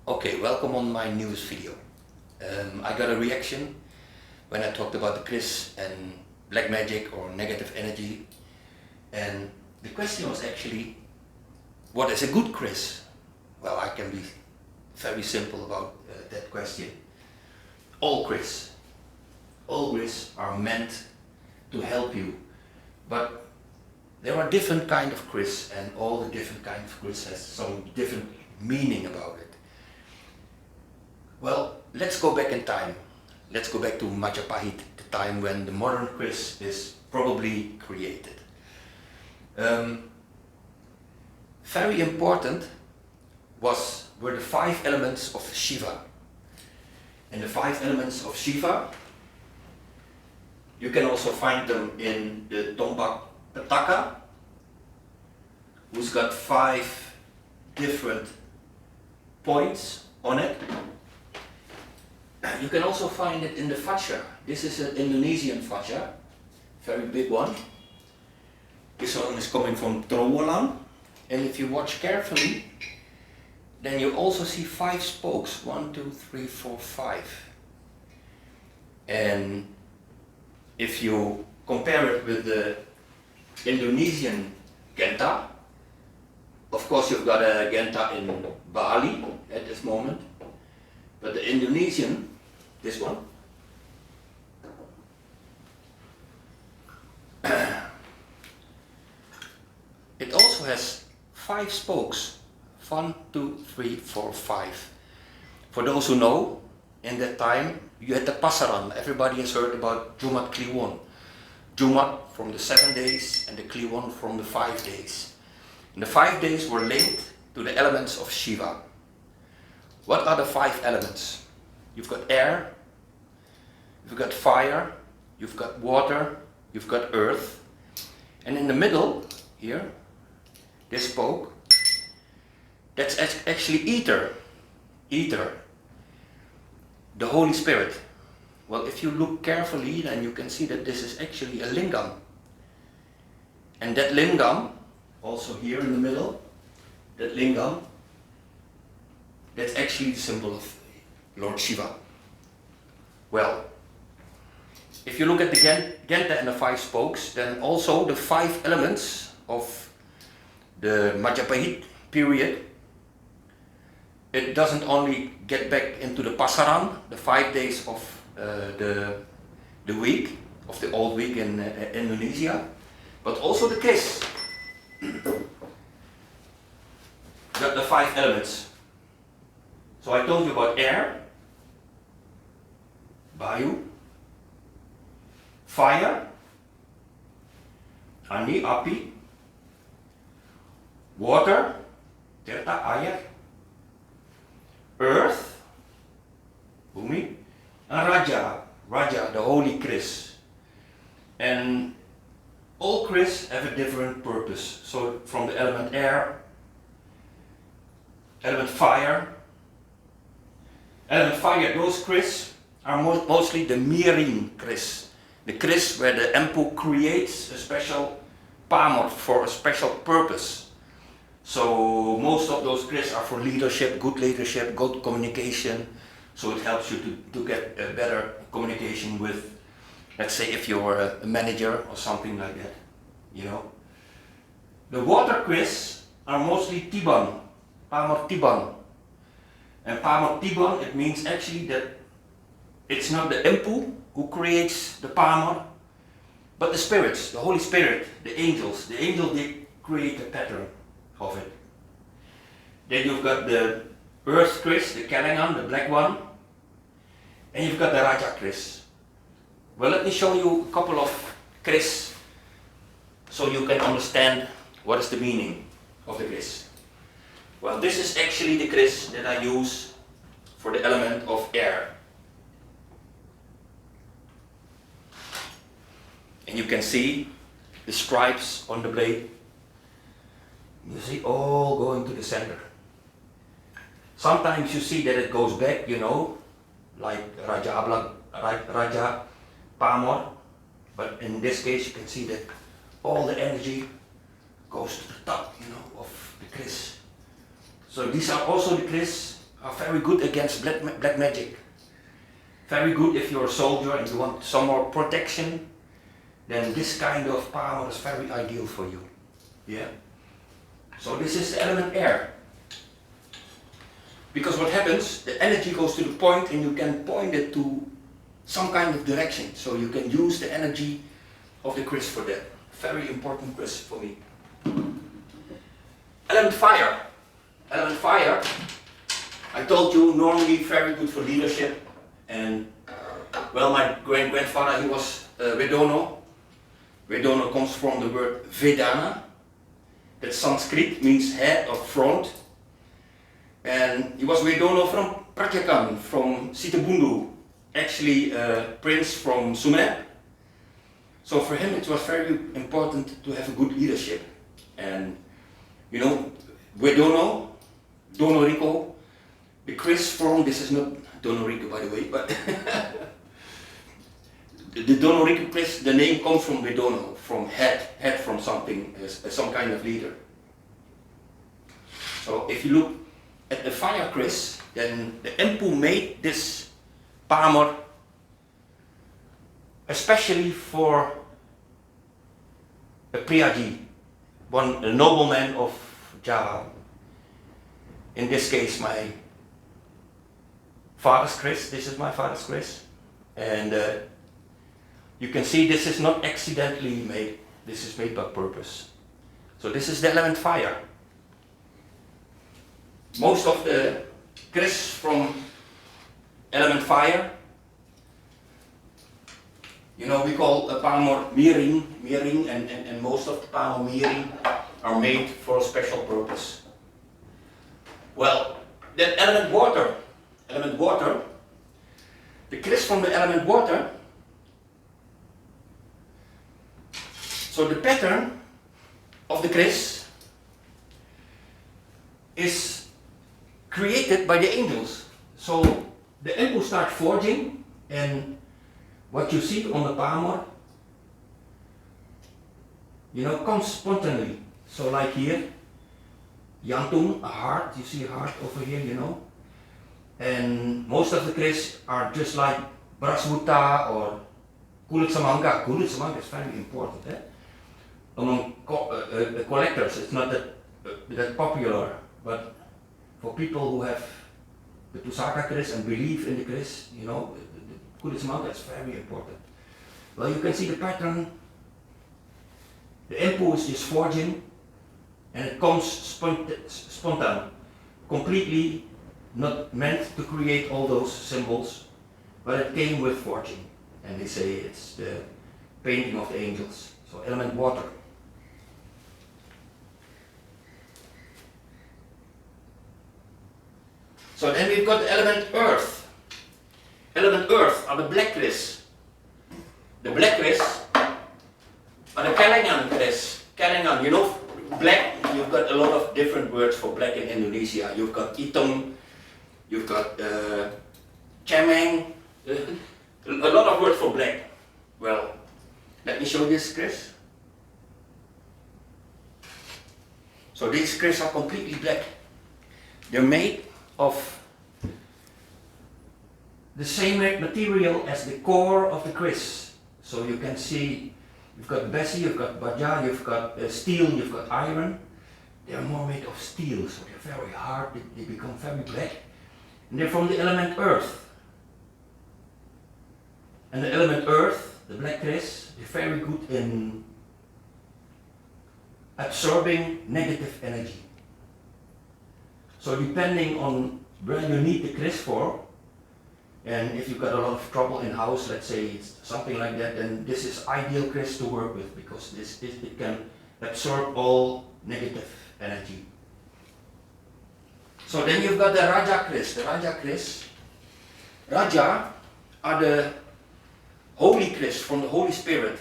Okay, welcome on my newest video. I got a reaction when I talked about the Keris and black magic or negative energy, and the question was actually, what is a good Keris? Well, I can be very simple about that question. All Keris are meant to help you, but there are different kind of Keris, and all the different kind of Keris has some different meaning about it. Well, let's go back in time. Let's go back to Majapahit, the time when the modern Keris is probably created. Very important were the 5 elements of Shiva. And the 5 elements of Shiva, you can also find them in the tombak pusaka, who's got 5 different points on it. You can also find it in the faja. This is an Indonesian faja, very big one. This one is coming from Tuah, and if you watch carefully, then you also see 5 spokes, 1, 2, 3, 4, 5. And if you compare it with the Indonesian genta, of course you've got a genta in Bali at this moment, but the Indonesian, this one, it also has 5 spokes, 1, 2, 3, 4, 5. For those who know, in that time you had the pasaran. Everybody has heard about Jumat Kliwon. Jumat from the 7 days and the Kliwon from the 5 days. And the 5 days were linked to the elements of Shiva. What are the 5 elements? You've got air, you've got fire, you've got water, you've got earth, and in the middle, here, this spoke, that's actually ether, the Holy Spirit. Well, if you look carefully, then you can see that this is actually a lingam. And that lingam, also here in the middle, that lingam, that's actually the symbol of Lord Shiva. Well, if you look at the Genta and the 5 spokes, then also the 5 elements of the Majapahit period, it doesn't only get back into the pasaran, the 5 days of the week, of the old week in Indonesia, but also the Keris. Got the 5 elements. So I told you about air, bayu, fire, ani, api, water, tirta, air, earth, bumi, and Raja, the holy Keris. And all Keris have a different purpose. So from the element air, element fire, those Keris are mostly the miring Keris. The Keris where the Empu creates a special pamor for a special purpose. So most of those Keris are for leadership, good communication. So it helps you to get a better communication with, let's say, if you're a manager or something like that, you know. The water Keris are mostly Tiban, pamor Tiban. And pamor Tiban, it means actually that it's not the Empu who creates the pamor, but the spirits, the Holy Spirit, the angels. The angel did create the pattern of it. Then you've got the earth Keris, the Kalengan, the black one, and you've got the Raja Keris. Well, let me show you a couple of Keris so you can understand what is the meaning of the Keris. Well, this is actually the Keris that I use for the element of air. And you can see the stripes on the blade. You see all going to the center. Sometimes you see that it goes back, you know, like Raja Pamor, but in this case you can see that all the energy goes to the top, you know, of the Keris. So these are also the Keris are very good against black magic. Very good if you're a soldier and you want some more protection, then this kind of armor is very ideal for you. Yeah. So this is the element air. Because what happens, the energy goes to the point and you can point it to some kind of direction. So you can use the energy of the Keris for that. Very important Keris for me. Element fire. Element fire, I told you, normally very good for leadership. And well, my great-grandfather, he was Vedono. Vedono comes from the word Vedana. That Sanskrit means head or front. And he was Vedono from Prajakan, from Sitabundu, actually a prince from Sumer. So for him it was very important to have a good leadership. And you know, Vedono, Donorico, the Keris form, this is not Donorico by the way, but the Donorico Keris, the name comes from Vedono, from head from something, some kind of leader. So if you look at the fire Keris, then the Empu made this armor especially for a Priyaji, a nobleman of Java. In this case, my father's Keris. This is my father's Keris, and you can see this is not accidentally made. This is made by purpose. So this is the element fire. Most of the Keris from element fire, you know, we call a palmor miring, and most of the palmor miring are made for a special purpose. Well, that element water, the Keris from the element water, so the pattern of the Keris is created by the angels. So the Empu start forging, and what you see on the palmor, you know, comes spontaneously. So like here, Yantung, a heart, you see a heart over here, you know. And most of the Keris are just like Brasmuta or Kulit Samanga. Kulit Samanga is very important. Among collectors, it's not that popular, but for people who have the pusaka Keris and believe in the Keris, you know, the Kulit Samanga is very important. Well, you can see the pattern. The Empu is just forging, and it comes spontaneous, completely not meant to create all those symbols, but it came with forging. And they say it's the painting of the angels. So element water. So then we've got the element earth. Element earth are the black Keris. The black Keris are the Kalengan Keris. Kalengan, you know, black, you've got a lot of different words for black in Indonesia. You've got item, you've got cemeng, a lot of words for black. Well, let me show you this Keris. So these Keris are completely black. They're made of the same material as the core of the Keris. So you can see you've got Bessie, you've got Baja, you've got steel, you've got iron. They are more made of steel, so they're very hard, they become very black. And they're from the element earth. And the element earth, the black Keris, they're very good in absorbing negative energy. So depending on where you need the Keris for, and if you've got a lot of trouble in house, let's say it's something like that, then this is ideal Keris to work with, because it can absorb all negative energy. So then you've got the Raja Keris. The Raja Keris, Raja are the holy Keris from the Holy Spirit.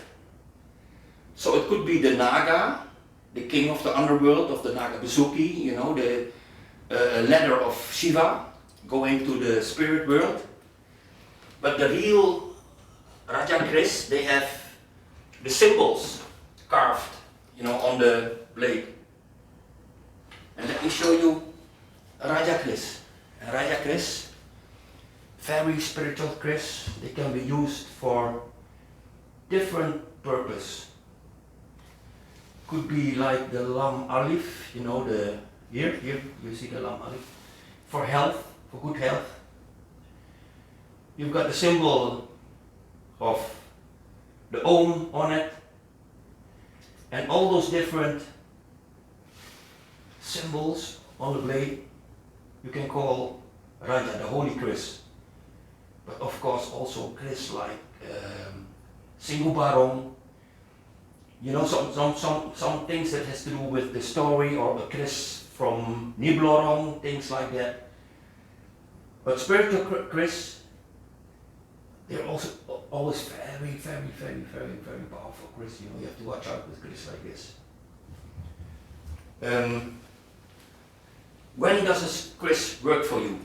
So it could be the Naga, the king of the underworld, of the Naga Basuki, you know, the ladder of Shiva, going to the spirit world. But the real Raja Keris, they have the symbols carved, you know, on the blade. And let me show you a Raja Keris. And Raja Keris, very spiritual Keris. They can be used for different purpose. Could be like the lam alif, you know, the here you see the lam alif, for health, for good health. You've got the symbol of the Om on it, and all those different symbols on the blade you can call Raja, the Holy Keris. But of course also Keris like Singhu Barong, you know, some things that has to do with the story, or a Keris from Niblorong, things like that. But spiritual Keris, they're also always very powerful Keris. You know, you have to watch out with Keris like this. When does this Keris work for you?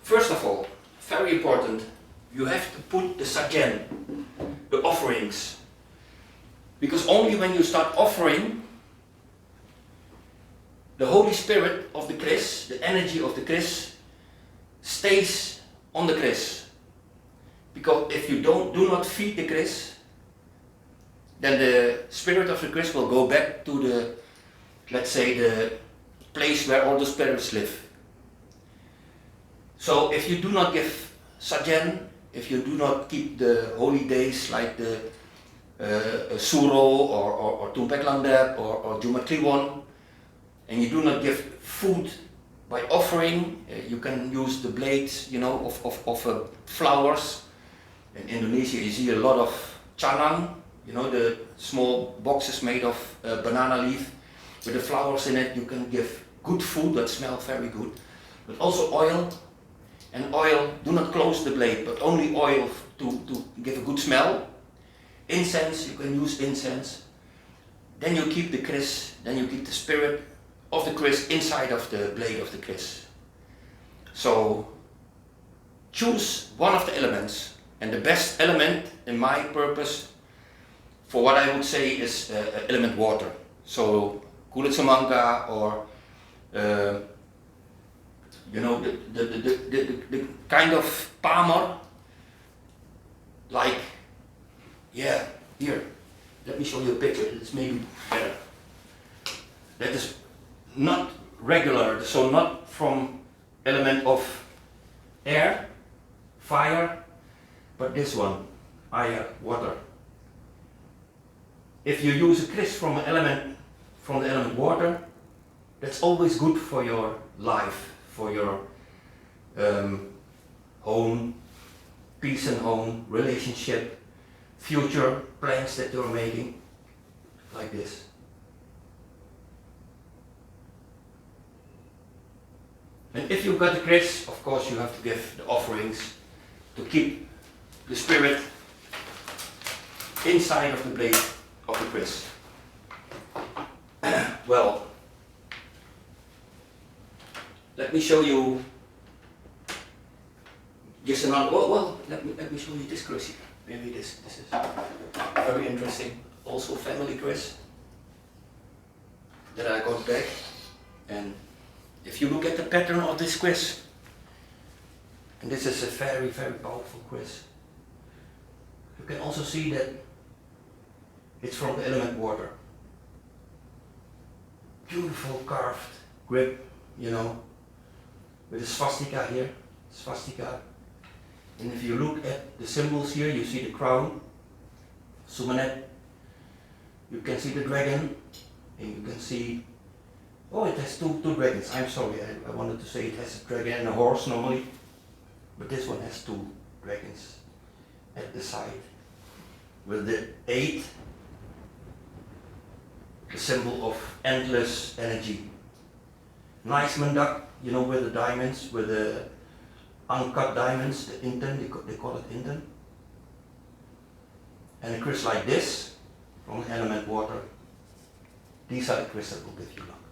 First of all, very important, you have to put the sajen, the offerings. Because only when you start offering, the Holy Spirit of the Keris, the energy of the Keris, stays on the Keris. Because if you do not feed the Keris, then the spirit of the Keris will go back to the, let's say, the place where all the spirits live. So if you do not give sajen, if you do not keep the holy days like the Suro or Tumpek Landep or Jumat Kliwon, and you do not give food by offering, you can use the blades, you know, of flowers. In Indonesia you see a lot of canang, you know, the small boxes made of banana leaf with the flowers in it. You can give good food that smells very good, but also oil. And oil, do not close the blade, but only oil to give a good smell. Incense, you can use incense. Then you keep the Keris, then you keep the spirit of the Keris inside of the blade of the Keris. So choose one of the elements, and the best element in my purpose for what I would say is element water. So kulit semangka, or you know, the kind of palmer, like, yeah, here, let me show you a picture, it's maybe better. That is not regular, so not from element of air, fire, but this one, air, water. If you use a Keris from the element water, that's always good for your life, for your home, peace and home, relationship, future plans that you're making, like this. And if you've got the Keris, of course you have to give the offerings to keep the spirit inside of the blade of the Keris. Well, let me show you just another. Well, let me show you this Keris here. Maybe this is very interesting. Also family Keris that I got back. And if you look at the pattern of this Keris, and this is a very powerful Keris, you can also see that it's from the element water. Beautiful carved grip, you know, with a swastika here, swastika. And if you look at the symbols here, you see the crown, Sumanet, you can see the dragon, and you can see, oh, it has two dragons. I'm sorry, I wanted to say it has a dragon and a horse normally, but this one has two dragons at the side, with the 8, the symbol of endless energy. Nice mandak, you know, with the diamonds, with the uncut diamonds, the inten, they call it inten. And a Keris like this, from the element water, these are the Keris that will give you luck.